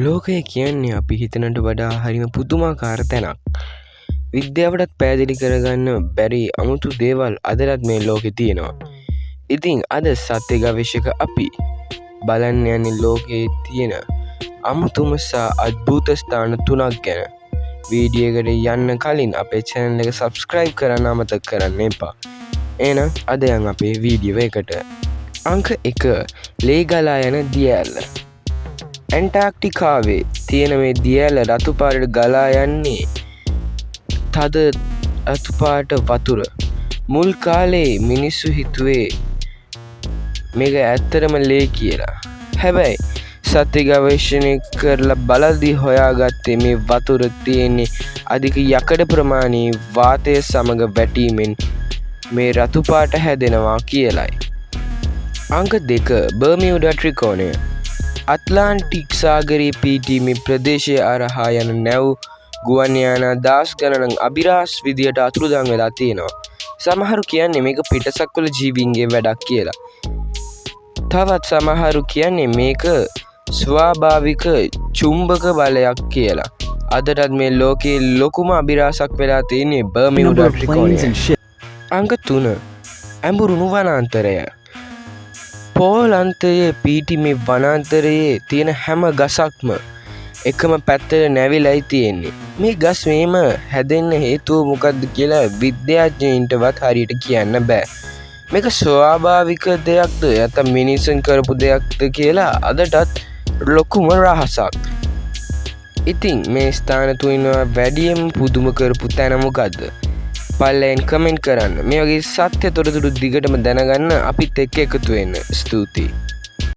ලෝකය කියන්නේ අපි හිතනට වඩා හරිම පුදුමාකාර තැනක්. විද්‍යාවටත් පැහැදිලි කරගන්න බැරි අමුතු දේවල් අදටත් මේ ලෝකෙ තියෙනවා. ඉතින් අද සත්‍ය ගවේෂක අපි බලන්න යන්නේ ලෝකයේ තියෙන අමුතුම සහ අද්භූත ස්ථාන 3ක් ගැන. වීඩියෝ එකට යන්න කලින් අපේ channel එක subscribe කරන්න අමතක කරන්න එපා. එහෙනම් අද යන් අපේ වීඩියෝ එකට. අංක 1 ලේ ගලා යන දියඇල්ල. ඇන්ටාර්ක්ටිකාවේ තියෙන මේ දියඇල්ල රතු පාටට ගලා යන්නේ තද රතු පාට වතුර. මුල් කාලේ මිනිස්සු හිතුවේ මේක ඇත්තටම ලේ කියලා. හැබැයි සත්‍ය ගවේෂණය කරලා බලද්දී හොයාගත්තේ මේ වතුර තියෙන්නේ අධික යකඩ ප්‍රමාණයේ වාතය සමග වැටීමෙන් මේ රතු පාට හැදෙනවා කියලයි. අංක 2 බර්මියුඩා ත්‍රිකෝණය. අට්ලාන්ටික් සාගරයේ පිහිටි මේ ප්‍රදේශය හරහා යන නැව් ගුවන් යානා දහස් ගණනක් අභිරහස් විදියට අතුරුදහන් වෙලා තියෙනවා. සමහරු කියන්නේ මේක පිටසක්වල ජීවීන්ගේ වැඩක් කියලා. තවත් සමහරු කියන්නේ මේක ස්වාභාවික චුම්බක බලයක් කියලා. අදටත් මේ ලෝකයේ ලොකුම අභිරහසක් වෙලා තියෙන්නේ බර්මියුඩා ත්‍රිකෝණය. අංක 3 ඇඹුරුණු වනාන්තරය. පෝලන්තයේ පිහිටි මේ වනාන්තරයේ තියෙන හැම ගසක්ම එකම පැත්තට නැවිලයි තියෙන්නේ. මේ ගස් මේම හැදෙන්න හේතුව මොකක්ද කියලා විද්‍යාඥයින්ටවත් හරියට කියන්න බෑ. මේක ස්වාභාවික දෙයක්ද නැත්නම් මිනිසුන් කරපු දෙයක්ද කියලා අදටත් ලොකුම රහසක්. ඉතින් මේ ස්ථාන තුන වැඩියෙන් පුදුම කරපු තැන මොකද්ද? පල්ලෙන් කමෙන්ට් කරන්න. මේ වගේ සත්‍ය තොරතුරු දිගටම දැනගන්න අපිත් එක්ක එකතු වෙන්න. ස්තුතියි.